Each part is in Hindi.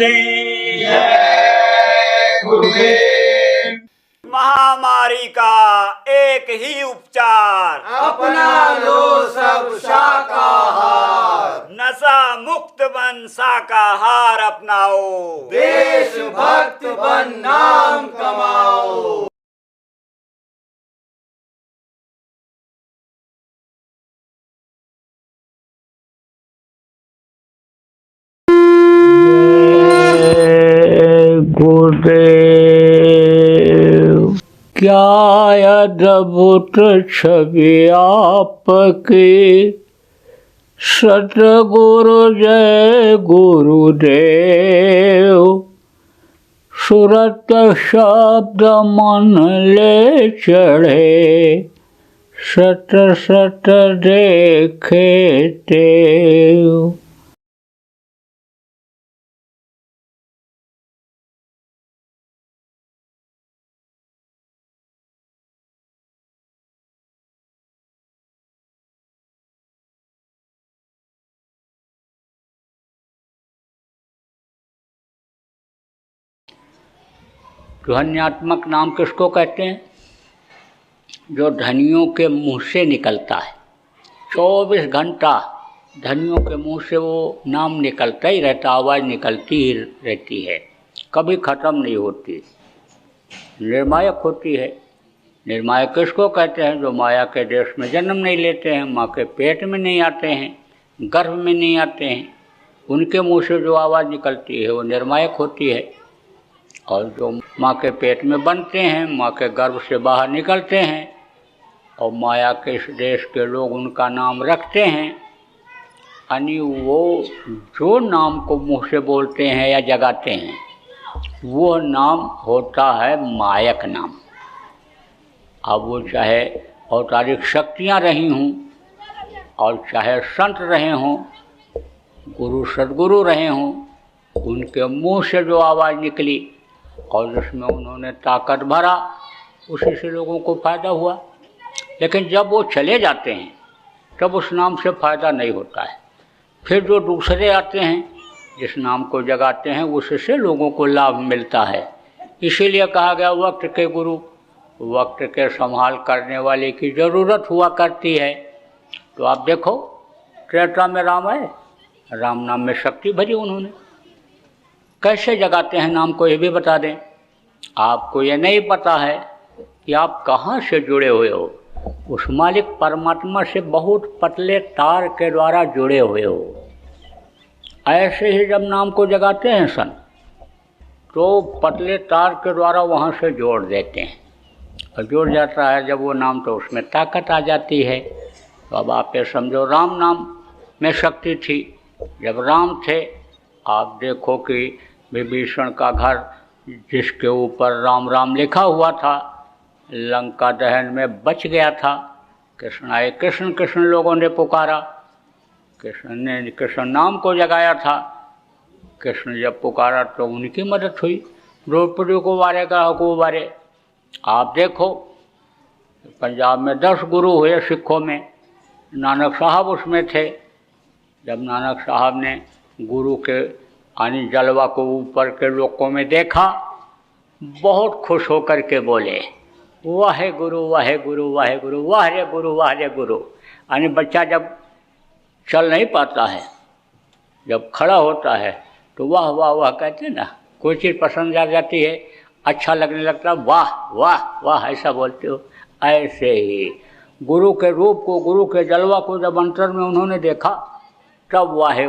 गुरुदेव। जय गुरुदेव। महामारी का एक ही उपचार, अपना लो सब शाकाहार। नशा मुक्त बन शाकाहार अपनाओ, देश भक्त बन नाम कमाओ। गुरुदेव। क्या अद्भुत छवि आपकी, सतगुरु जय गुरुदेव। सुरत शब्द मन ले चढ़े, सत सत देखे देव। ध्वन्यात्मक नाम किसको कहते हैं? जो धनियों के मुंह से निकलता है। 24 घंटा धनियों के मुंह से वो नाम निकलता ही रहता, आवाज़ निकलती ही रहती है, कभी ख़त्म नहीं होती। निर्मायक होती है। निर्मायक किसको कहते हैं? जो माया के देश में जन्म नहीं लेते हैं, माँ के पेट में नहीं आते हैं, गर्भ में नहीं आते हैं, उनके मुंह से जो आवाज़ निकलती है वो निर्मायक होती है। और जो माँ के पेट में बनते हैं, माँ के गर्भ से बाहर निकलते हैं और माया के इस देश के लोग उनका नाम रखते हैं, यानी वो जो नाम को मुँह से बोलते हैं या जगाते हैं वो नाम होता है मायक नाम। अब वो चाहे अवतारिक शक्तियाँ रही हों और चाहे संत रहे हों, गुरु सद्गुरु रहे हों, उनके मुँह से जो आवाज़ निकली और जिसमें उन्होंने ताकत भरा, उसी से लोगों को फ़ायदा हुआ। लेकिन जब वो चले जाते हैं तब उस नाम से फ़ायदा नहीं होता है। फिर जो दूसरे आते हैं, जिस नाम को जगाते हैं, उससे लोगों को लाभ मिलता है। इसीलिए कहा गया वक्त के गुरु, वक्त के संभाल करने वाले की ज़रूरत हुआ करती है। तो आप देखो, त्रेता में राम आए, राम नाम में शक्ति भरी उन्होंने। कैसे जगाते हैं नाम को ये भी बता दें। आपको ये नहीं पता है कि आप कहाँ से जुड़े हुए हो। उस मालिक परमात्मा से बहुत पतले तार के द्वारा जुड़े हुए हो। ऐसे ही जब नाम को जगाते हैं सन, तो पतले तार के द्वारा वहाँ से जोड़ देते हैं और जुड़ जाता है जब वो नाम, तो उसमें ताकत आ जाती है। तो अब आप ये समझो, राम नाम में शक्ति थी। जब राम थे, आप देखो कि विभीषण का घर जिसके ऊपर राम राम लिखा हुआ था, लंका दहन में बच गया था। कृष्ण आए, कृष्ण कृष्ण लोगों ने पुकारा, कृष्ण ने कृष्ण नाम को जगाया था। कृष्ण जब पुकारा तो उनकी मदद हुई। द्रौपदी को मारे, ग्रह को मारे। आप देखो, पंजाब में 10 गुरु हुए सिखों में, नानक साहब उसमें थे। जब नानक साहब ने गुरु के यानी जलवा को ऊपर के लोगों में देखा, बहुत खुश होकर के बोले, वाहे गुरु वाहे गुरु वाहे गुरु, वाह रे गुरु वाह रे गुरु। यानी बच्चा जब चल नहीं पाता है, जब खड़ा होता है तो वाह वाह वाह कहते हैं ना, कोई चीज़ पसंद आ जाती है, अच्छा लगने लगता, वाह वाह वाह ऐसा बोलते हो। ऐसे ही गुरु के रूप को, गुरु के जलवा को जब अंतर में उन्होंने देखा, तब वाहे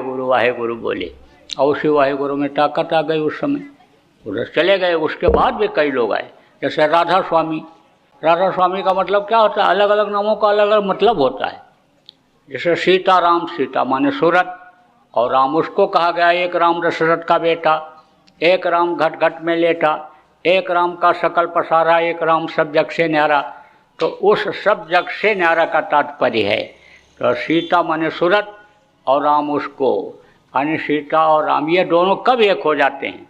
गुरु बोले। और उसी वाहे गुरु में ताकत आ गई। उस समय उधर चले गए। उसके बाद भी कई लोग आए, जैसे राधा स्वामी। राधा स्वामी का मतलब क्या होता है? अलग अलग नामों का अलग अलग मतलब होता है। जैसे सीताराम, सीता माने सूरत, और राम उसको कहा गया, एक राम दशरथ का बेटा, एक राम घट घट में लेटा, एक राम का सकल पसारा, एक राम सब जग से न्यारा। तो उस सब जग से न्यारा का तात्पर्य है। तो सीता माने सूरत और राम उसको, यानी सीता और राम ये दोनों कब एक हो जाते हैं?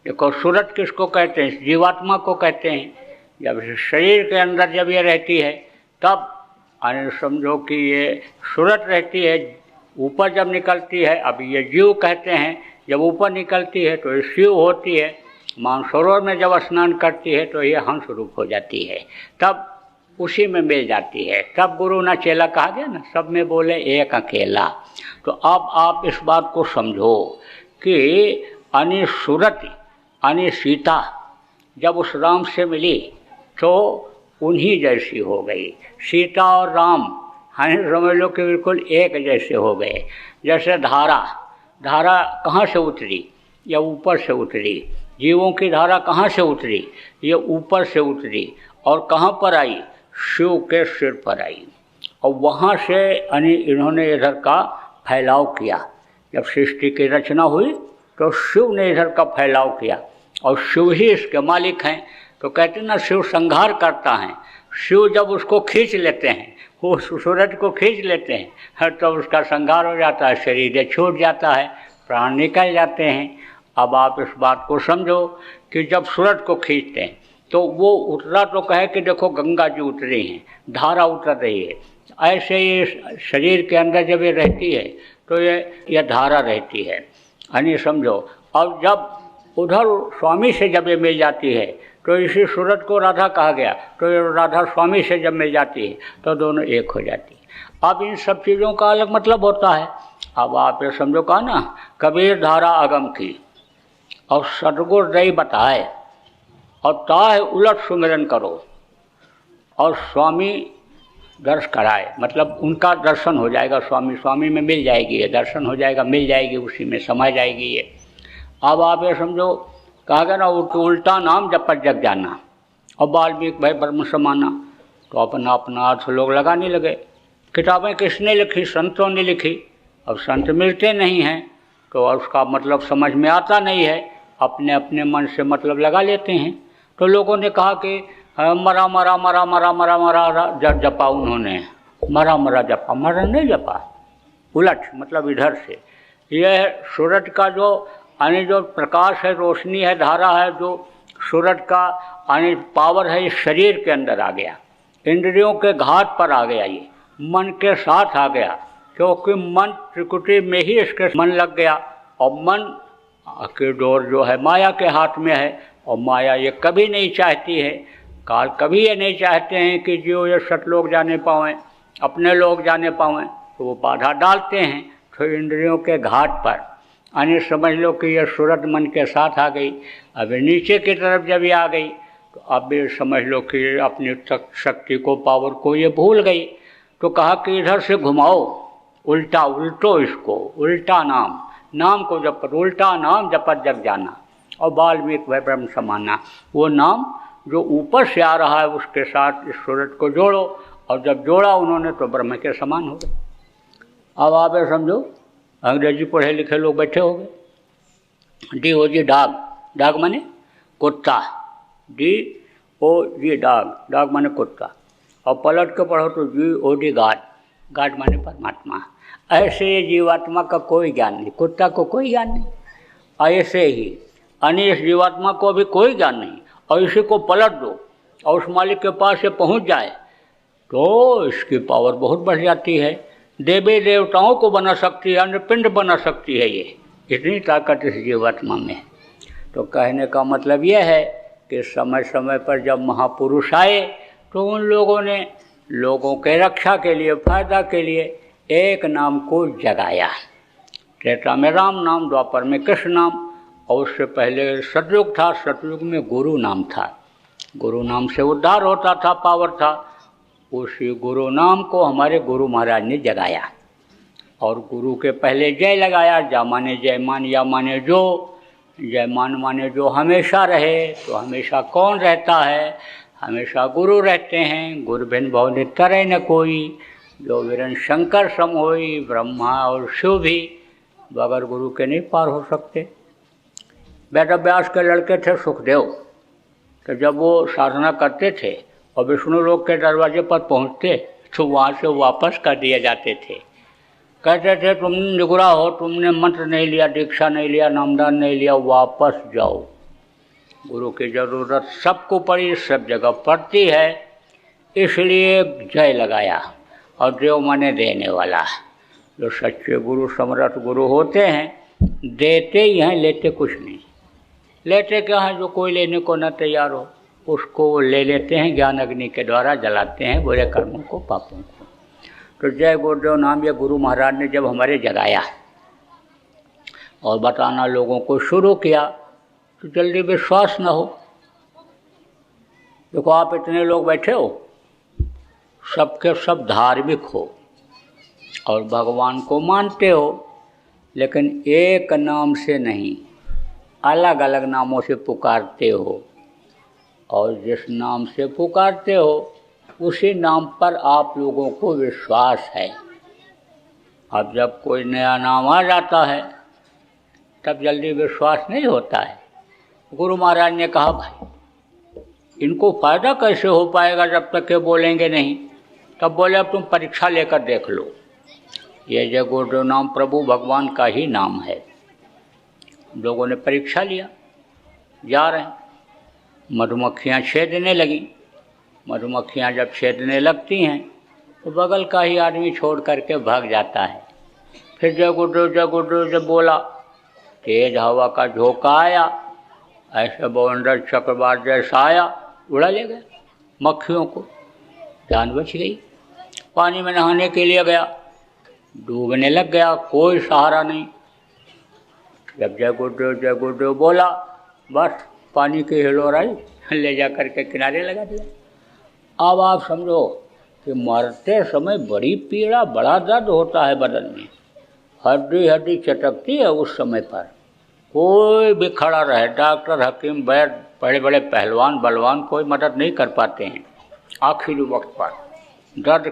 देखो, सूरत किसको कहते हैं? जीवात्मा को कहते हैं। जब शरीर के अंदर जब ये रहती है तब, यानी समझो कि ये सूरत रहती है, ऊपर जब निकलती है, अब ये जीव कहते हैं जब ऊपर निकलती है तो ये शिव होती है, मानसरोवर में जब स्नान करती है तो ये हंस रूप हो जाती है, तब उसी में मिल जाती है। तब गुरु ना चेला कहा गया ना, सब में बोले एक अकेला। तो अब आप इस बात को समझो कि अनि सूरत अनि सीता जब उस राम से मिली तो उन्हीं जैसी हो गई। सीता और राम हमें समझ लो कि बिल्कुल एक जैसे हो गए। जैसे धारा कहाँ से उतरी? या ऊपर से उतरी। जीवों की धारा कहाँ से उतरी? ये ऊपर से उतरी और कहाँ पर आई? शिव के सिर पर आई। और वहाँ से इन्होंने इधर का फैलाव किया। जब सृष्टि की रचना हुई तो शिव ने इधर का फैलाव किया और शिव ही इसके मालिक हैं। तो कहते हैं ना, शिव संहार करता है। शिव जब उसको खींच लेते हैं, वो सूरज को खींच लेते हैं तो उसका संहार हो जाता है, शरीर छूट जाता है, प्राण निकल जाते हैं। अब आप इस बात को समझो कि जब सूरज को खींचते हैं तो वो उतरा तो कहे कि देखो गंगा जी उतरी हैं, धारा उतर रही है। ऐसे ये शरीर के अंदर जब ये रहती है तो ये धारा रहती है, यानी समझो। और जब उधर स्वामी से जब ये मिल जाती है तो इसी सूरज को राधा कहा गया, तो ये राधा स्वामी से जब मिल जाती है तो दोनों एक हो जाती है। अब इन सब चीज़ों का अलग मतलब होता है। अब आप ये समझो कहा ना, कबीर धारा अगम की और सतगुर दई बताए और ताह उलट सुमिरन करो और स्वामी दर्श कराए, मतलब उनका दर्शन हो जाएगा। स्वामी में मिल जाएगी, ये दर्शन हो जाएगा, मिल जाएगी, उसी में समा जाएगी ये। अब आप ये समझो, कहा गया ना, उल्टा नाम जपत जग जाना और वाल्मीकि भाई ब्रह्म समाना। तो अपना अपना अर्थ लोग लगाने लगे। किताबें किसने लिखी? संतों ने लिखी। अब संत मिलते नहीं हैं तो उसका मतलब समझ में आता नहीं है, अपने अपने मन से मतलब लगा लेते हैं। तो लोगों ने कहा कि मरा मरा मरा मरा मरा मरा जपा, उन्होंने मरा मरा जपा, मरा नहीं जपा, उलट मतलब इधर से। यह सूरज का जो प्रकाश है, रोशनी है, धारा है, जो सूरज का पावर है, इस शरीर के अंदर आ गया, इंद्रियों के घाट पर आ गया, ये मन के साथ आ गया, क्योंकि मन त्रिकुटी में ही इसके मन लग गया। और मन की डोर जो है माया के हाथ में है, और माया ये कभी नहीं चाहती है, काल कभी ये नहीं चाहते हैं कि जो ये सत लोग जाने पाएँ, अपने लोग जाने पाएँ, तो वो बाधा डालते हैं। तो इंद्रियों के घाट पर यानी समझ लो कि ये सूरज मन के साथ आ गई। अब नीचे की तरफ जब ये आ गई तो अब ये समझ लो कि अपनी शक्ति को, पावर को ये भूल गई। तो कहा कि इधर से घुमाओ, उल्टो इसको, उल्टा नाम को जपत, उल्टा नाम जपत जग जाना और वाल्मीकि भाई ब्रह्म समाना। वो नाम जो ऊपर से आ रहा है उसके साथ इस सूरज को जोड़ो, और जब जोड़ा उन्होंने तो ब्रह्म के समान हो गए। अब आप ये समझो, अंग्रेजी पढ़े लिखे लोग बैठे हो गए। DOG डाग माने कुत्ता, DOG डाग माने कुत्ता, और पलट के पढ़ो तो GOD गाड माने परमात्मा। ऐसे ये जीवात्मा का कोई ज्ञान नहीं, कुत्ता को कोई ज्ञान नहीं। ऐसे ही इस जीवात्मा को भी कोई ज्ञान नहीं, और इसी को पलट दो और उस मालिक के पास ये पहुंच जाए तो इसकी पावर बहुत बढ़ जाती है। देवी देवताओं को बना सकती है, अन्य पिंड बना सकती है, ये इतनी ताकत इस जीवात्मा में है। तो कहने का मतलब यह है कि समय समय पर जब महापुरुष आए तो उन लोगों ने लोगों के रक्षा के लिए, फायदा के लिए एक नाम को जगाया। त्रेता में राम नाम, द्वापर में कृष्ण नाम, और उससे पहले सतयुग था, सतयुग में गुरु नाम था। गुरु नाम से उद्धार होता था, पावर था। उसी गुरु नाम को हमारे गुरु महाराज ने जगाया, और गुरु के पहले जय लगाया। जा माने जय मान, या माने जो, जय मान माने जो हमेशा रहे। तो हमेशा कौन रहता है? हमेशा गुरु रहते हैं। गुरु बिन भव नितरै न कोई, जो वीरन शंकर सम होई, ब्रह्मा और शिव भी बगैर गुरु के नहीं पार हो सकते। वेद व्यास के लड़के थे सुखदेव, तो जब वो साधना करते थे और विष्णु लोक के दरवाजे पर पहुंचते तो वहाँ से वापस कर दिए जाते थे। कहते थे तुमने निगुरा हो, तुमने मंत्र नहीं लिया, दीक्षा नहीं लिया, नामदान नहीं लिया, वापस जाओ। गुरु की ज़रूरत सबको पड़ी, सब जगह पड़ती है, इसलिए जय लगाया। और देव माने देने वाला, जो सच्चे गुरु समर्थ गुरु होते हैं देते ही हैं, लेते कुछ नहीं। लेते क्या है, जो कोई लेने को न तैयार हो उसको वो ले लेते हैं, ज्ञान अग्नि के द्वारा जलाते हैं बुरे कर्मों को, पापों को। तो जय गुरुदेव नाम ये गुरु महाराज ने जब हमारे जगाया और बताना लोगों को शुरू किया तो जल्दी विश्वास न हो। देखो आप इतने लोग बैठे हो, सबके सब धार्मिक हो और भगवान को मानते हो, लेकिन एक नाम से नहीं, अलग अलग नामों से पुकारते हो। और जिस नाम से पुकारते हो उसी नाम पर आप लोगों को विश्वास है। अब जब कोई नया नाम आ जाता है तब जल्दी विश्वास नहीं होता है। गुरु महाराज ने कहा भाई इनको फ़ायदा कैसे हो पाएगा जब तक के बोलेंगे नहीं। तब बोले अब तुम परीक्षा लेकर देख लो। ये जय गुरुदेव नाम प्रभु भगवान का ही नाम है। लोगों ने परीक्षा लिया, जा रहे हैं, मधुमक्खियाँ छेदने लगी। मधुमक्खियाँ जब छेदने लगती हैं तो बगल का ही आदमी छोड़ करके भाग जाता है। फिर जय गुरुदेव जब बोला, तेज हवा का झोंका आया, ऐसे बवंडर चक्रवात जैसा आया, उड़ा ले गया मक्खियों को, जान बच गई। पानी में नहाने के लिए गया, डूबने लग गया, कोई सहारा नहीं। जब जय गुरुदेव बोला, बस पानी की हिलोर आई, ले जा करके किनारे लगा दिया। अब आप समझो कि मरते समय बड़ी पीड़ा, बड़ा दर्द होता है बदन में, हड्डी हड्डी चटकती है। उस समय पर कोई भी खड़ा रहे, डॉक्टर, हकीम, वैद्य, बड़े बड़े पहलवान, बलवान, कोई मदद नहीं कर पाते हैं। आखिरी वक्त पर दर्द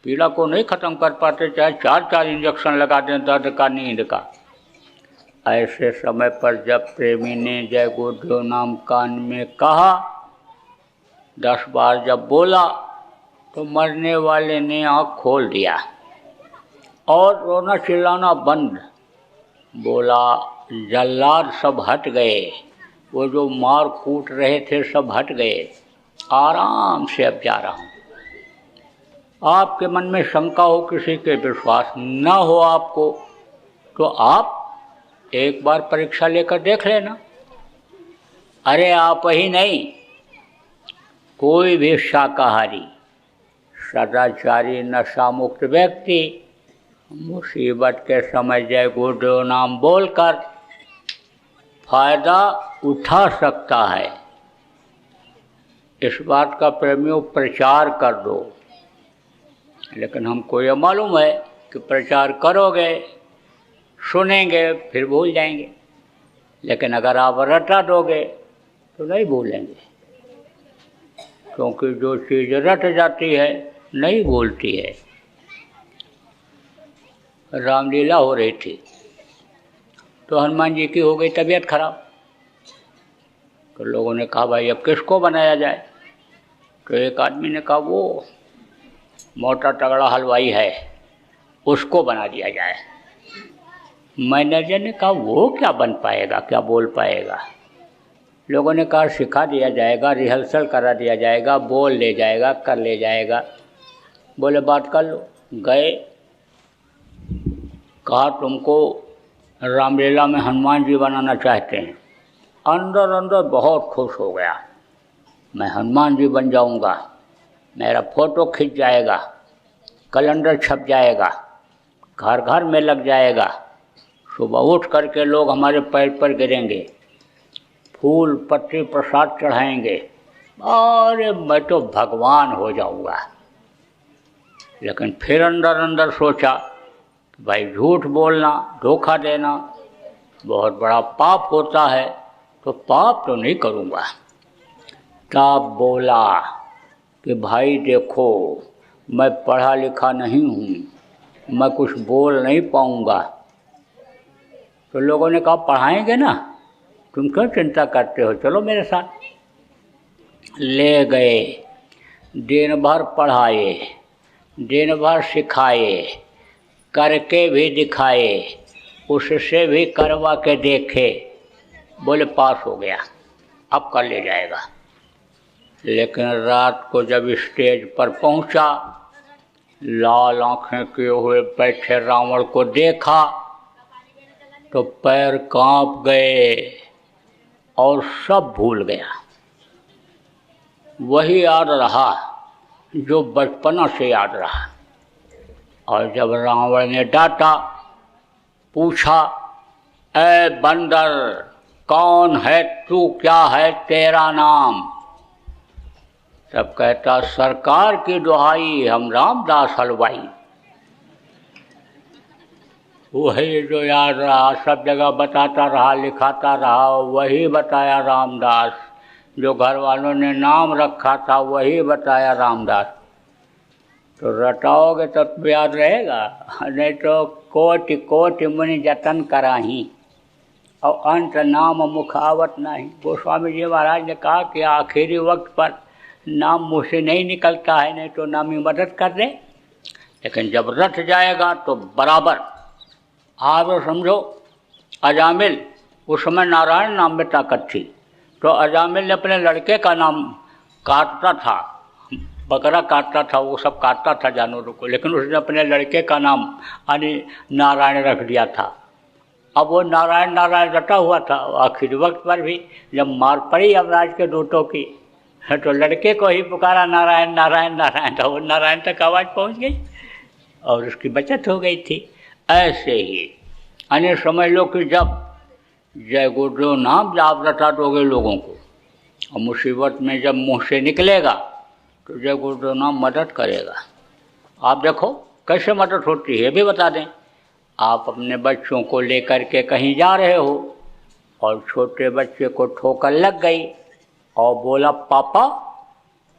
पीड़ा को नहीं ख़त्म कर पाते, चाहे 4 इंजेक्शन लगा दें दर्द का, नींद का। ऐसे समय पर जब प्रेमी ने जय गुरुदेव नाम कान में कहा, 10 बार जब बोला, तो मरने वाले ने आँख खोल दिया और रोना चिल्लाना बंद। बोला जल्लाद सब हट गए, वो जो मार कूट रहे थे सब हट गए, आराम से अब जा रहा हूँ। आपके मन में शंका हो, किसी के विश्वास न हो आपको, तो आप एक बार परीक्षा लेकर देख लेना। अरे आप ही नहीं, कोई भी शाकाहारी, सदाचारी, नशा मुक्त व्यक्ति मुसीबत के समय जय गुरुदेव नाम बोलकर फायदा उठा सकता है। इस बात का प्रेमियों प्रचार कर दो। लेकिन हमको ये मालूम है कि प्रचार करोगे, सुनेंगे, फिर भूल जाएंगे। लेकिन अगर आप रटा दोगे तो नहीं भूलेंगे, क्योंकि जो चीज़ रट जाती है नहीं भूलती है। रामलीला हो रही थी तो हनुमान जी की हो गई तबीयत खराब। तो लोगों ने कहा भाई अब किसको बनाया जाए। तो एक आदमी ने कहा वो मोटा तगड़ा हलवाई है, उसको बना दिया जाए। मैनेजर ने कहा वो क्या बन पाएगा, क्या बोल पाएगा। लोगों ने कहा सिखा दिया जाएगा, रिहर्सल करा दिया जाएगा, बोल ले जाएगा, कर ले जाएगा। बोले बात कर लो। गए, कहा तुमको रामलीला में हनुमान जी बनाना चाहते हैं। अंदर अंदर बहुत खुश हो गया, मैं हनुमान जी बन जाऊंगा, मेरा फोटो खिंच जाएगा, कैलेंडर छप जाएगा, घर घर में लग जाएगा, सुबह उठ करके लोग हमारे पैर पर गिरेंगे, फूल पत्ती प्रसाद चढ़ाएंगे, अरे मैं तो भगवान हो जाऊंगा। लेकिन फिर अंदर अंदर सोचा भाई झूठ बोलना, धोखा देना बहुत बड़ा पाप होता है, तो पाप तो नहीं करूँगा। तब बोला कि भाई देखो मैं पढ़ा लिखा नहीं हूँ, मैं कुछ बोल नहीं पाऊँगा। तो लोगों ने कहा पढ़ाएंगे ना, तुम क्यों चिंता करते हो, चलो मेरे साथ। ले गए, दिन भर पढ़ाए, दिन भर सिखाए, करके भी दिखाए, उससे भी करवा के देखे। बोले पास हो गया, अब कर ले जाएगा। लेकिन रात को जब स्टेज पर पहुंचा, लाल आंखें किए हुए बैठे रावण को देखा तो पैर कांप गए और सब भूल गया। वही याद रहा जो बचपना से याद रहा। और जब रावण ने डांटा, पूछा, ए बंदर, कौन है तू, क्या है तेरा नाम? तब कहता, सरकार की दुहाई, हम रामदास हलवाई। वही जो याद रहा, सब जगह बताता रहा, लिखाता रहा, वही बताया रामदास। जो घर वालों ने नाम रखा था वही बताया रामदास। तो रटाओगे तब याद रहेगा, नहीं तो कोटि कोटि मुनि जतन कराही और अंत नाम मुखावत नहीं। गोस्वामी जी महाराज ने कहा कि आखिरी वक्त पर नाम मुँह से नहीं निकलता है, नहीं तो नामी मदद कर दे, लेकिन जब रट जाएगा तो बराबर। आप समझो, अजामिल, उस समय नारायण नाम में ताकत थी, तो अजामिल ने अपने लड़के का नाम काटता था, बकरा काटता था, वो सब काटता था जानवरों को, लेकिन उसने अपने लड़के का नाम यानी नारायण रख दिया था। अब वो नारायण नारायण रटा हुआ था। आखिरी वक्त पर भी जब मार पड़ी यमराज के दूतों की, तो लड़के को ही पुकारा, नारायण नारायण नारायण, तो वो नारायण तक आवाज़ पहुंच गई और उसकी बचत हो गई थी। ऐसे ही अन्य समझ लो कि जब जय गुरुदेव नाम जाप रटा दोगे लोगों को, और मुसीबत में जब मुंह से निकलेगा तो जय गुरुदेव नाम मदद करेगा। आप देखो कैसे मदद होती है, ये भी बता दें। आप अपने बच्चों को लेकर के कहीं जा रहे हो और छोटे बच्चे को ठोकर लग गई और बोला पापा,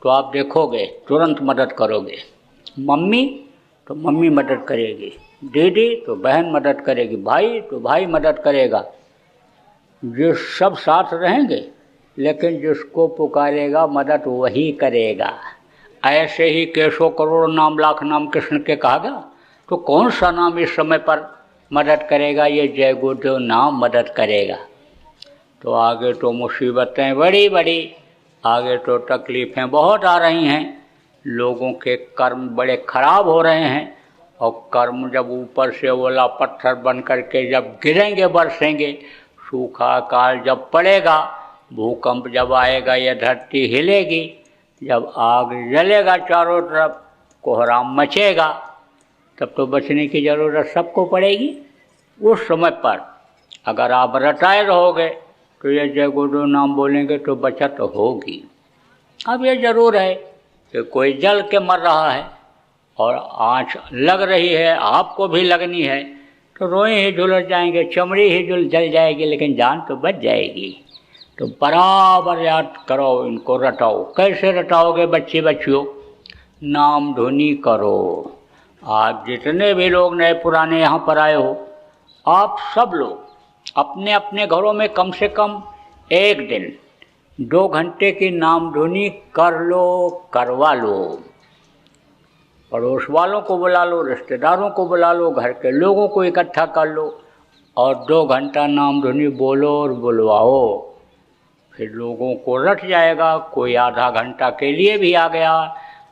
तो आप देखोगे तुरंत मदद करोगे। मम्मी तो मम्मी मदद करेगी, दीदी तो बहन मदद करेगी, भाई तो भाई मदद करेगा। जो सब साथ रहेंगे, लेकिन जिसको पुकारेगा मदद वही करेगा। ऐसे ही केशव करोड़ नाम लाख नाम कृष्ण के कहा गया, तो कौन सा नाम इस समय पर मदद करेगा? ये जय गुरुदेव नाम मदद करेगा। तो आगे तो मुसीबतें बड़ी बड़ी, आगे तो तकलीफ़ें बहुत आ रही हैं, लोगों के कर्म बड़े खराब हो रहे हैं, और कर्म जब ऊपर से ओला पत्थर बन करके जब गिरेंगे, बरसेंगे, सूखा काल जब पड़ेगा, भूकंप जब आएगा, ये धरती हिलेगी, जब आग जलेगा चारों तरफ, कोहराम मचेगा, तब तो बचने की ज़रूरत सबको पड़ेगी। उस समय पर अगर आप रटाए रहोगे तो ये जय गुरुदेव नाम बोलेंगे तो बचत होगी। अब ये ज़रूर है कि कोई जल के मर रहा है और आँच लग रही है, आपको भी लगनी है, तो रोए ही झुलस जाएंगे, चमड़ी ही जल जाएगी, लेकिन जान तो बच जाएगी। तो बराबर याद करो, इनको रटाओ। कैसे रटाओगे बच्चे बच्चियों? नाम धुनी करो। आप जितने भी लोग नए पुराने यहाँ पर आए हो, आप सब लोग अपने अपने घरों में कम से कम एक दिन 2 घंटे की नाम धुनी कर लो, करवा लो। पड़ोस वालों को बुला लो, रिश्तेदारों को बुला लो, घर के लोगों को इकट्ठा कर लो और 2 घंटा नाम धुनी बोलो और बुलवाओ। फिर लोगों को रट जाएगा। कोई आधा घंटा के लिए भी आ गया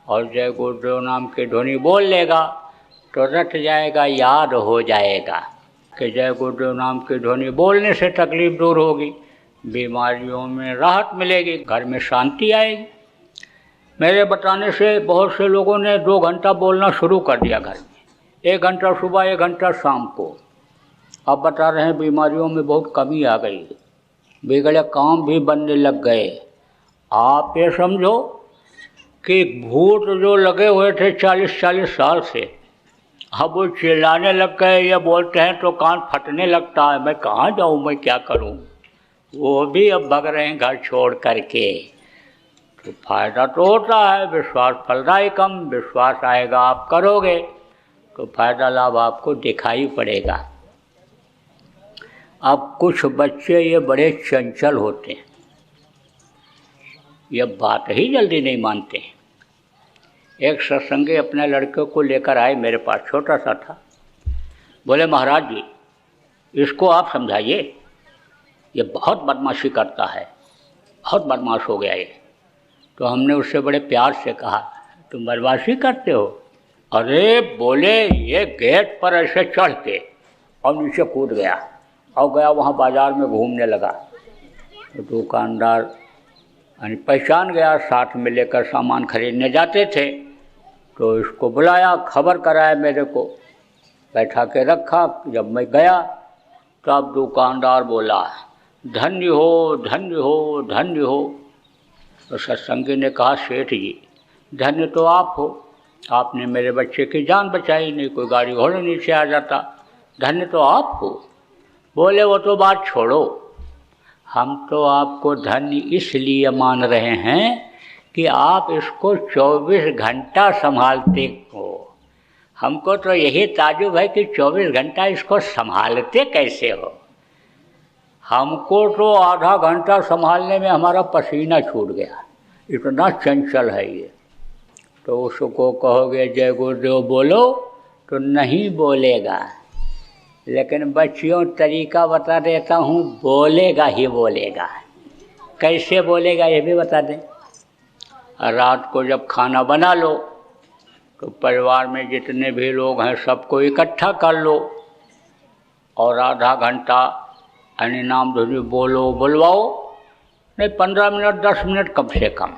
और जय गुरुदेव नाम की ध्वनि बोल लेगा तो रट जाएगा, याद हो जाएगा कि जय गुरुदेव नाम की ध्वनि बोलने से तकलीफ दूर होगी, बीमारियों में राहत मिलेगी, घर में शांति आएगी। मेरे बताने से बहुत से लोगों ने 2 घंटा बोलना शुरू कर दिया घर में, 1 घंटा सुबह 1 घंटा शाम को। अब बता रहे हैं बीमारियों में बहुत कमी आ गई, बिगड़े काम भी बनने लग गए। आप ये समझो कि भूत जो लगे हुए थे 40-40 साल से, अब वो चिल्लाने लग गए, ये बोलते हैं तो कान फटने लगता है, मैं कहाँ जाऊँ, मैं क्या करूँ। वो भी अब भग रहे हैं घर छोड़ करके। तो फायदा तो होता है, विश्वास फलदायी कम, विश्वास आएगा आप करोगे तो फायदा लाभ आपको दिखाई पड़ेगा। अब कुछ बच्चे ये बड़े चंचल होते हैं, ये बात ही जल्दी नहीं मानते हैं। एक सत्संगी अपने लड़के को लेकर आए मेरे पास, छोटा सा था। बोले महाराज जी इसको आप समझाइए, ये बहुत बदमाशी करता है, बहुत बदमाश हो गया ये। तो हमने उससे बड़े प्यार से कहा तुम बदमाशी करते हो? अरे बोले ये गेट पर ऐसे चढ़ के और नीचे कूद गया, और गया वहाँ बाज़ार में घूमने लगा। तो दुकानदार यानी पहचान गया, साथ में लेकर सामान खरीदने जाते थे। तो इसको बुलाया, खबर कराया मेरे को, बैठा के रखा। जब मैं गया तब दुकानदार बोला, धन्य हो धन्य हो धन्य हो। तो सत्संगी ने कहा, सेठ जी धन्य तो आप हो, आपने मेरे बच्चे की जान बचाई, नहीं कोई गाड़ी घोड़े नीचे आ जाता, धन्य तो आप हो। बोले वो तो बात छोड़ो, हम तो आपको धन्य इसलिए मान रहे हैं कि आप इसको 24 घंटा संभालते हो। हमको तो यही ताजुब है कि 24 घंटा इसको संभालते कैसे हो। हमको तो आधा घंटा संभालने में हमारा पसीना छूट गया, इतना चंचल है ये। तो उसको कहोगे जय गुरुदेव बोलो तो नहीं बोलेगा, लेकिन बच्चियों तरीका बता देता हूँ, बोलेगा ही बोलेगा। कैसे बोलेगा ये भी बता दें। रात को जब खाना बना लो तो परिवार में जितने भी लोग हैं सबको इकट्ठा कर लो और आधा घंटा यानी नाम धुनी बोलो, बुलवाओ। नहीं 15 मिनट 10 मिनट कम से कम,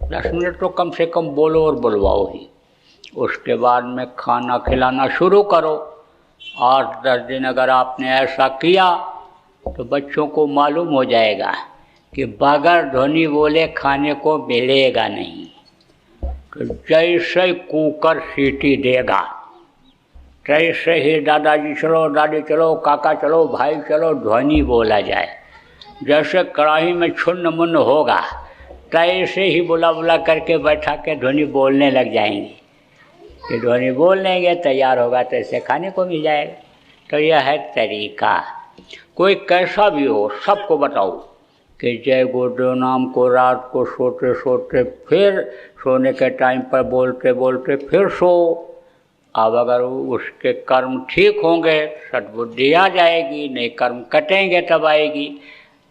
10 मिनट तो कम से कम बोलो और बुलवाओ ही। उसके बाद में खाना खिलाना शुरू करो। 8-10 दिन अगर आपने ऐसा किया तो बच्चों को मालूम हो जाएगा कि बगैर ध्वनि बोले खाने को मिलेगा नहीं। तो जैसे कुकर सीटी देगा तैसे ही दादाजी चलो, दादी चलो, काका चलो, भाई चलो, ध्वनि बोला जाए। जैसे कढ़ाई में छुन्न मुन्न होगा तैसे ही बुला बुला करके बैठा के ध्वनि बोलने लग जाएंगे। कि ध्वनि बोल लेंगे, तैयार होगा तो ऐसे खाने को मिल जाएगा। तो यह है तरीका। कोई कैसा भी हो सबको बताओ कि जय गुरुदेव नाम को रात को सोते सोते फिर सोने के टाइम पर बोलते बोलते फिर सो। अब अगर उसके कर्म ठीक होंगे सद्बुद्धि आ जाएगी, नहीं कर्म कटेंगे तब आएगी।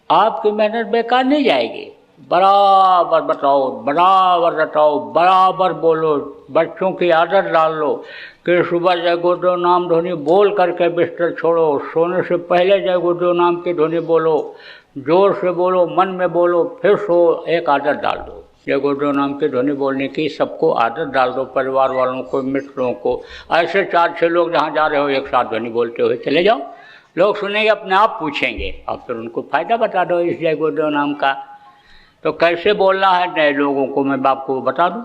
आपकी मेहनत बेकार नहीं जाएगी। बराबर बताओ, बराबर रटाओ, बराबर बोलो। बच्चों की आदत डाल लो कि सुबह जय गुरुदेव नाम ध्वनि बोल करके बिस्तर छोड़ो। सोने से पहले जय गुरुदेव नाम की ध्वनि बोलो, जोर से बोलो, मन में बोलो, फिर सो। एक आदत डाल दो जय गुरुदेव नाम की ध्वनि बोलने की, सबको आदत डाल दो, परिवार वालों को, मित्रों को। ऐसे 4-6 लोग जहाँ जा रहे हो एक साथ ध्वनि बोलते हुए चले जाओ, लोग सुनेंगे, अपने आप पूछेंगे और फिर उनको फ़ायदा बता दो इस जय गुरुदेव नाम का। तो कैसे बोलना है नए लोगों को मैं आपको बता दूं।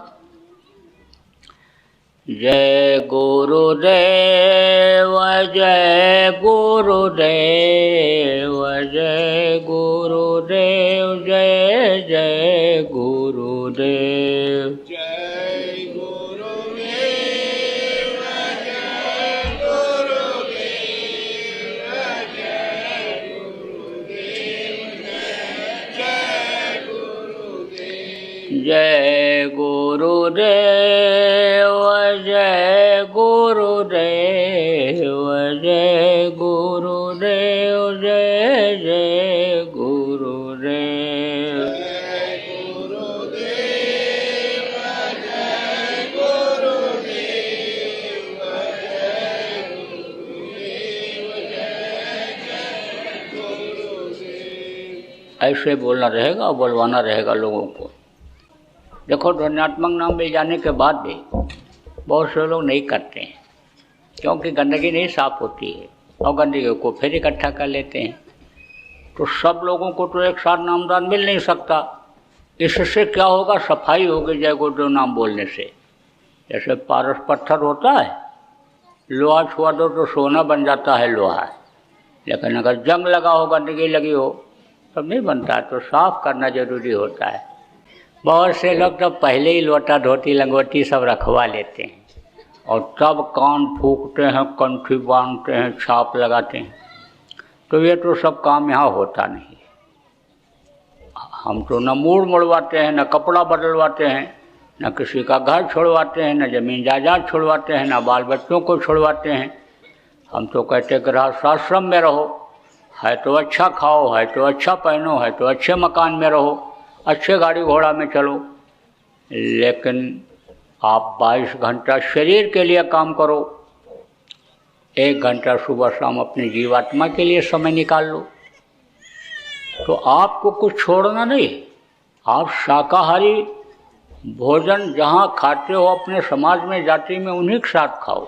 जय गुरुदेव जय गुरुदेव जय गुरुदेव जय जय गुरुदेव। जय गुरुदेव जय गुरुदेव जय गुरुदेव जय गुरुदेव। जय गुरुदेव जय गुरुदेव जय गुरुदेव जय जय गुरुदेव। जय गुरुदेव जय गुरुदेव जय गुरुदेव जय जय गुरुदेव। ऐसे बोलना रहेगा और बोलवाना रहेगा लोगों को। देखो ध्वन्यात्मक नाम मिल जाने के बाद भी बहुत से लोग नहीं करते हैं, क्योंकि गंदगी नहीं साफ होती है और गंदगी को फिर इकट्ठा कर लेते हैं। तो सब लोगों को तो एक साथ नामदान मिल नहीं सकता। इससे क्या होगा, सफाई होगी जय गुरुदेव नाम बोलने से। जैसे पारस पत्थर होता है, लोहा छुआ दो तो सोना बन जाता है लोहा, लेकिन अगर जंग लगा हो, गंदगी लगी हो तब नहीं बनता। तो साफ करना जरूरी होता है। बहुत से लोग तो पहले ही लोटा धोती लंगोटी सब रखवा लेते हैं और तब कान फूंकते हैं, कंठी बांधते हैं, छाप लगाते हैं। तो ये तो सब काम यहाँ होता नहीं। हम तो न मूड मुड़वाते हैं, न कपड़ा बदलवाते हैं, न किसी का घर छोड़वाते हैं, न जमीन जायदाद छोड़वाते हैं, न बाल बच्चों को छोड़वाते हैं। हम तो कहते गृहस्थाश्रम में रहो, है तो अच्छा खाओ, है तो अच्छा पहनो, है तो अच्छे मकान में रहो, अच्छे गाड़ी घोड़ा में चलो। लेकिन आप 22 घंटा शरीर के लिए काम करो, 1 घंटा सुबह शाम अपनी जीवात्मा के लिए समय निकाल लो। तो आपको कुछ छोड़ना नहीं। आप शाकाहारी भोजन जहाँ खाते हो अपने समाज में जाति में उन्हीं के साथ खाओ।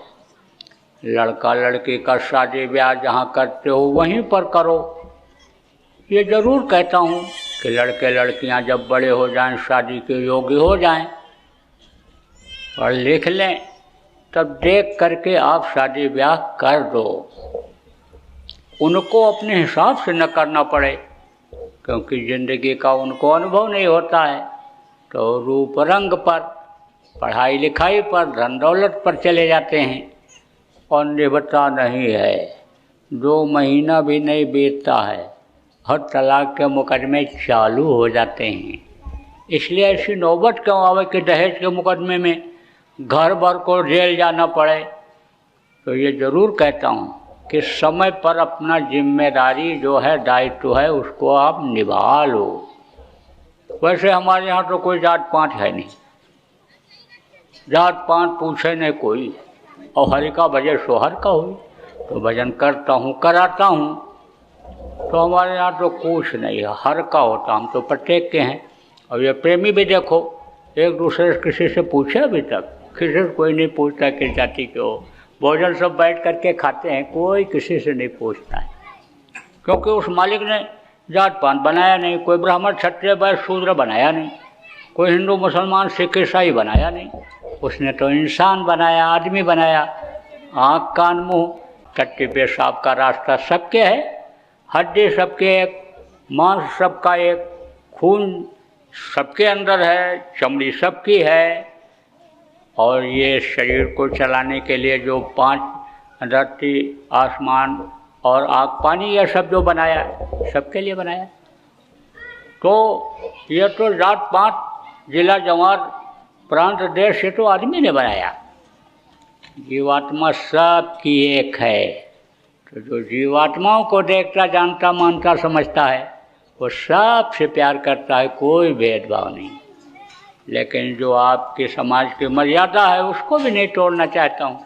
लड़का लड़की का शादी ब्याह जहाँ करते हो वहीं पर करो। ये ज़रूर कहता हूँ कि लड़के लड़कियाँ जब बड़े हो जाएं, शादी के योग्य हो जाएं और लिख लें, तब देख करके आप शादी ब्याह कर दो। उनको अपने हिसाब से न करना पड़े, क्योंकि ज़िंदगी का उनको अनुभव नहीं होता है, तो रूप रंग पर, पढ़ाई लिखाई पर, धन दौलत पर चले जाते हैं और निभता नहीं है। 2 महीना भी नहीं बीतता है और तलाक के मुकदमे चालू हो जाते हैं। इसलिए ऐसी नौबत क्यों आवे कि दहेज के मुकदमे में घर भर को जेल जाना पड़े। तो ये ज़रूर कहता हूँ कि समय पर अपना जिम्मेदारी जो है, दायित्व है, उसको आप निभा लो। वैसे हमारे यहाँ तो कोई जात पात है नहीं, जात पात पूछे नहीं कोई, और हरि का भजन सोहर का हुई, तो भजन करता हूँ, कराता हूँ। तो हमारे यहाँ तो कुछ नहीं है, हर का होता, हम तो प्रत्येक के हैं। और ये प्रेमी भी देखो, एक दूसरे से किसी से पूछे अभी तक? किसी से कोई नहीं पूछता किस जाति के हो। भोजन सब बैठ करके खाते हैं, कोई किसी से नहीं पूछता है, क्योंकि उस मालिक ने जात पात बनाया नहीं, कोई ब्राह्मण क्षत्रिय वैश्य शूद्र बनाया नहीं, कोई हिंदू मुसलमान सिख ईसाई बनाया नहीं। उसने तो इंसान बनाया, आदमी बनाया। आँख कान मुँह टट्टी पेशाब का रास्ता सबके है, हड्डी सबके एक, मांस सबका एक, खून सबके अंदर है, चमड़ी सबकी है। और ये शरीर को चलाने के लिए जो 5 धरती आसमान और आग पानी, यह सब जो बनाया है, सबके लिए बनाया। तो ये तो जात पात, जिला जवार, प्रांत देश, ये तो आदमी ने बनाया। जीवात्मा सबकी एक है। तो जो जीवात्माओं को देखता, जानता, मानता, समझता है, वो सबसे प्यार करता है, कोई भेदभाव नहीं। लेकिन जो आपके समाज की मर्यादा है उसको भी नहीं तोड़ना चाहता हूँ।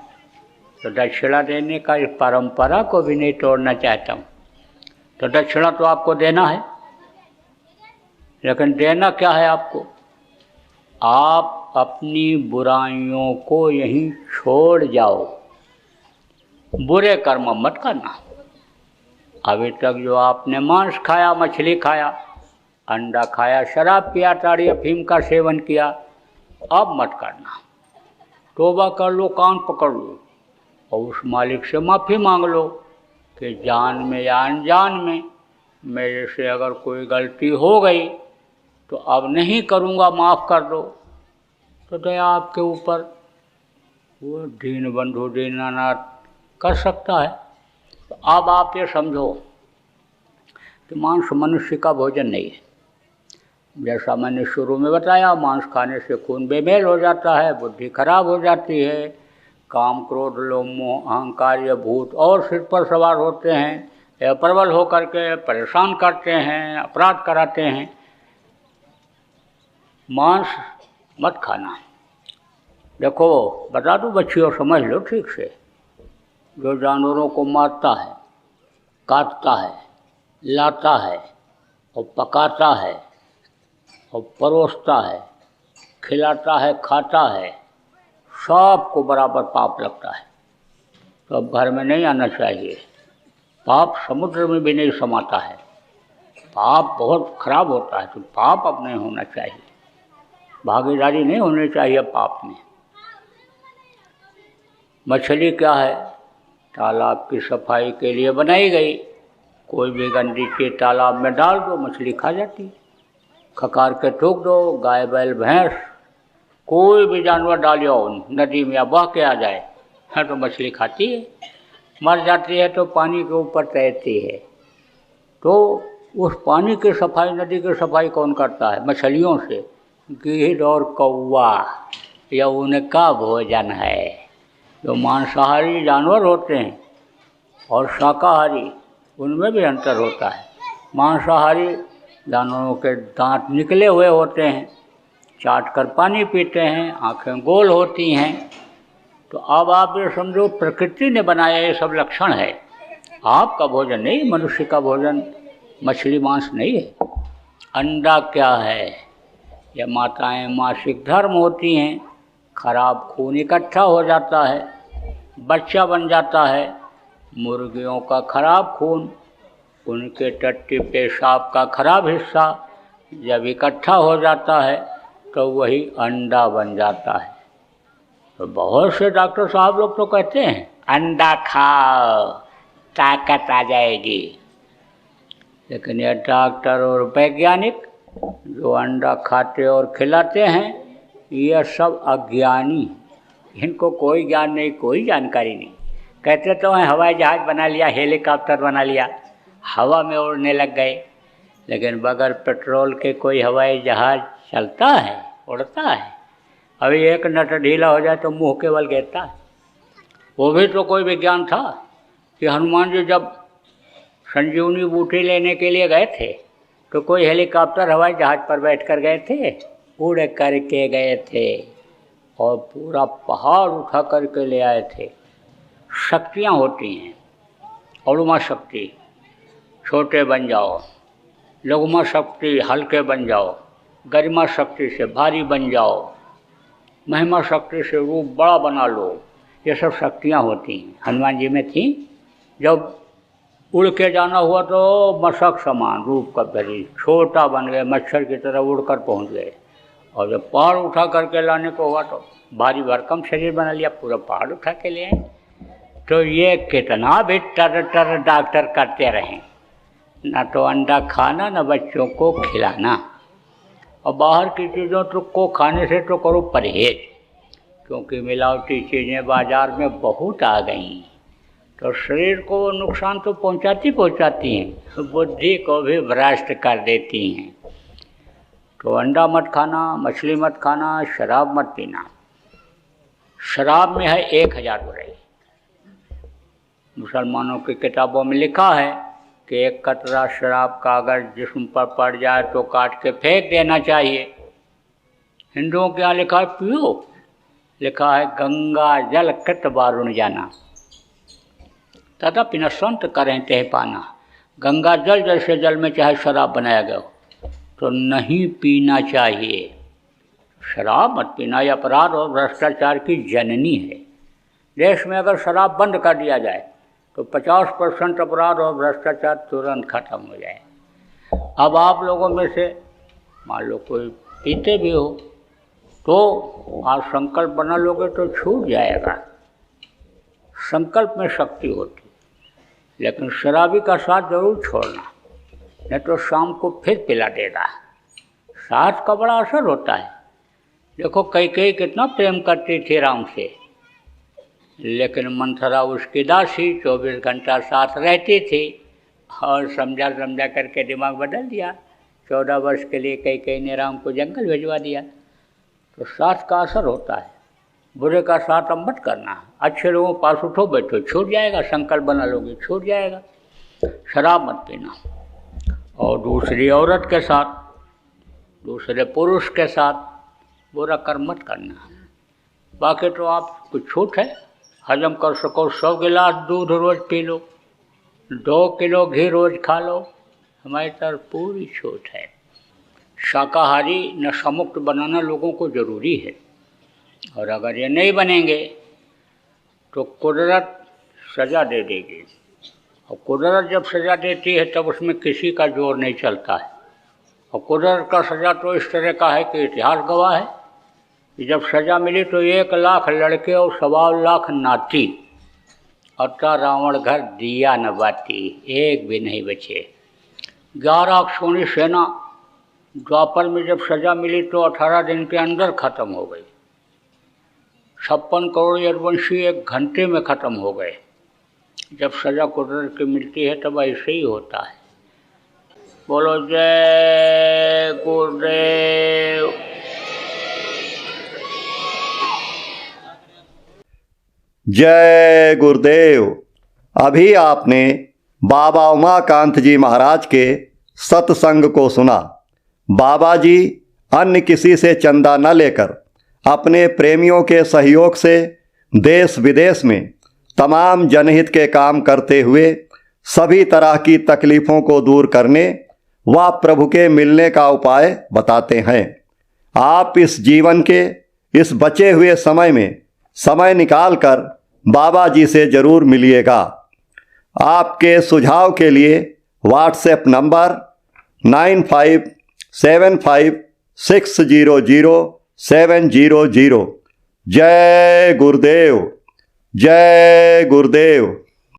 तो दक्षिणा देने का इस परंपरा को भी नहीं तोड़ना चाहता हूँ। तो दक्षिणा तो आपको देना है, लेकिन देना क्या है आपको? आप अपनी बुराइयों को यहीं छोड़ जाओ, बुरे कर्म मत करना। अभी तक जो आपने मांस खाया, मछली खाया, अंडा खाया, शराब पिया, ताड़ी अफीम का सेवन किया, अब मत करना। तौबा कर लो, कान पकड़ लो और उस मालिक से माफ़ी मांग लो कि जान में या अनजान में मेरे से अगर कोई गलती हो गई तो अब नहीं करूँगा, माफ़ कर दो। तो दया आपके ऊपर वो दीन बंधु दीनानाथ कर सकता है। तो अब आप ये समझो कि मांस मनुष्य का भोजन नहीं है। जैसा मैंने शुरू में बताया, मांस खाने से खून बेमेल हो जाता है, बुद्धि खराब हो जाती है, काम क्रोध लोभ मोह अहंकार ये भूत और सिर पर सवार होते हैं, या प्रबल होकर के परेशान करते हैं, अपराध कराते हैं। मांस मत खाना। देखो बता दूं बच्चियों, समझ लो ठीक से, जो जानवरों को मारता है, काटता है, लाता है और पकाता है और परोसता है, खिलाता है, खाता है, सबको बराबर पाप लगता है। तो अब घर में नहीं आना चाहिए। पाप समुद्र में भी नहीं समाता है, पाप बहुत खराब होता है। तो पाप अब नहीं होना चाहिए, भागीदारी नहीं होनी चाहिए पाप में। मछली क्या है? तालाब की सफाई के लिए बनाई गई। कोई भी गंदी चीज तालाब में डाल दो, मछली खा जाती है। खकार के ठोक दो, गाय बैल भैंस कोई भी जानवर डालियो नदी में या बह के आ जाए, हाँ तो मछली खाती है, मर जाती है तो पानी के ऊपर तैरती है। तो उस पानी की सफाई, नदी की सफाई कौन करता है? मछलियों से। गिद्ध और कौवा यह उनका भोजन है। जो मांसाहारी जानवर होते हैं और शाकाहारी, उनमें भी अंतर होता है। मांसाहारी जानवरों के दांत निकले हुए होते हैं, चाट कर पानी पीते हैं, आँखें गोल होती हैं। तो अब आप ये समझो प्रकृति ने बनाया ये सब लक्षण है, आपका भोजन नहीं। मनुष्य का भोजन मछली मांस नहीं है। अंडा क्या है? ये माताएं मासिक धर्म होती हैं, खराब खून इकट्ठा हो जाता है, बच्चा बन जाता है। मुर्गियों का खराब खून, उनके टट्टी पेशाब का खराब हिस्सा जब इकट्ठा हो जाता है तो वही अंडा बन जाता है। तो बहुत से डॉक्टर साहब लोग तो कहते हैं अंडा खाओ ताकत आ जाएगी, लेकिन ये डॉक्टर और वैज्ञानिक जो अंडा खाते और खिलाते हैं ये सब अज्ञानी, इनको कोई ज्ञान नहीं, कोई जानकारी नहीं। कहते तो हैं हवाई जहाज़ बना लिया, हेलीकॉप्टर बना लिया, हवा में उड़ने लग गए, लेकिन बगैर पेट्रोल के कोई हवाई जहाज़ चलता है, उड़ता है? अभी एक नट ढीला हो जाए तो मुंह के बल गिरता है। वो भी तो कोई विज्ञान था कि हनुमान जी जब संजीवनी बूटी लेने के लिए गए थे तो कोई हेलीकॉप्टर हवाई जहाज़ पर बैठ कर गए थे? उड़ करके गए थे और पूरा पहाड़ उठा करके ले आए थे। शक्तियाँ होती हैं, अणुमा शक्ति छोटे बन जाओ, लघुमा शक्ति हल्के बन जाओ, गरिमा शक्ति से भारी बन जाओ, महिमा शक्ति से रूप बड़ा बना लो, ये सब शक्तियाँ होती हैं। हनुमान जी में थी। जब उड़ के जाना हुआ तो मशक समान रूप का शरीर छोटा बन गए, मच्छर की तरह उड़कर पहुंच गए। और जब पहाड़ उठा करके लाने को हुआ तो भारी भरकम शरीर बना लिया, पूरा पहाड़ उठा के ले आए। तो ये कितना भी टर डॉक्टर करते रहें, ना तो अंडा खाना ना बच्चों को खिलाना। और बाहर की चीज़ों को खाने से तो करो परहेज, क्योंकि मिलावटी चीज़ें बाज़ार में बहुत आ गई, तो शरीर को नुकसान तो पहुंचाती हैं, बुद्धि को भी भ्रष्ट कर देती हैं। तो अंडा मत खाना, मछली मत खाना, शराब मत पीना। शराब में है 1000 बुराई। मुसलमानों की किताबों में लिखा है कि एक कतरा शराब का अगर जिस्म पर पड़ जाए तो काट के फेंक देना चाहिए। हिंदुओं के यहाँ लिखा है पियो, लिखा है गंगा जल कृत वारुण जाना, तथापि न संत करें तह पाना। गंगा जल जैसे जल में चाहे शराब बनाया गया हो तो नहीं पीना चाहिए। शराब मत पीना, यह अपराध और भ्रष्टाचार की जननी है। देश में अगर शराब बंद कर दिया जाए तो 50% अपराध और भ्रष्टाचार तुरंत खत्म हो जाए। अब आप लोगों में से मान लो कोई पीते भी हो तो आप संकल्प बना लोगे तो छूट जाएगा। संकल्प में शक्ति होती, लेकिन शराबी का साथ जरूर छोड़ना, नहीं तो शाम को फिर पिला देगा। साथ का बड़ा असर होता है। देखो कैकेयी कितना प्रेम करती थी राम से, लेकिन मंथरा उसकी दासी 24 घंटा साथ रहती थी और समझा करके दिमाग बदल दिया। 14 वर्ष के लिए कैकेयी ने राम को जंगल भिजवा दिया। तो साथ का असर होता है। बुरे का साथ अब मत करना, अच्छे लोगों के पास उठो बैठो, छूट जाएगा। संकल्प बना लोगे छूट जाएगा। शराब मत पीना, और दूसरी औरत के साथ, दूसरे पुरुष के साथ बुरा कर्म मत करना। बाकी तो आप कुछ छूट है, हजम कर सको 100 गिलास दूध रोज़ पी लो, 2 किलो घी रोज़ खा लो, हमारी तरफ पूरी छूट है। शाकाहारी नशामुक्त बनाना लोगों को ज़रूरी है, और अगर ये नहीं बनेंगे तो कुदरत सज़ा दे देगी। और कुदरत जब सज़ा देती है तब उसमें किसी का जोर नहीं चलता है। और कुदरत का सज़ा तो इस तरह का है कि इतिहास गवाह है कि जब सज़ा मिली तो 1 लाख लड़के और 1.25 लाख नाती, अतः रावण घर दिया न बाती, एक भी नहीं बचे। 11 अक्षौणी सेना द्वापर में जब सज़ा मिली तो 18 दिन के अंदर ख़त्म हो गई। 56 करोड़ यदुवंशी 1 घंटे में ख़त्म हो गए। जब सज़ा कुदरत की मिलती है तब ऐसे ही होता है। बोलो जय गुरुदेव। जय गुरुदेव। अभी आपने बाबा उमाकांत जी महाराज के सत्संग को सुना। बाबा जी अन्य किसी से चंदा न लेकर अपने प्रेमियों के सहयोग से देश विदेश में तमाम जनहित के काम करते हुए सभी तरह की तकलीफ़ों को दूर करने व प्रभु के मिलने का उपाय बताते हैं। आप इस जीवन के इस बचे हुए समय में समय निकालकर बाबा जी से ज़रूर मिलिएगा। आपके सुझाव के लिए व्हाट्सएप नंबर 9575600700। जय गुरुदेव, जय गुरुदेव।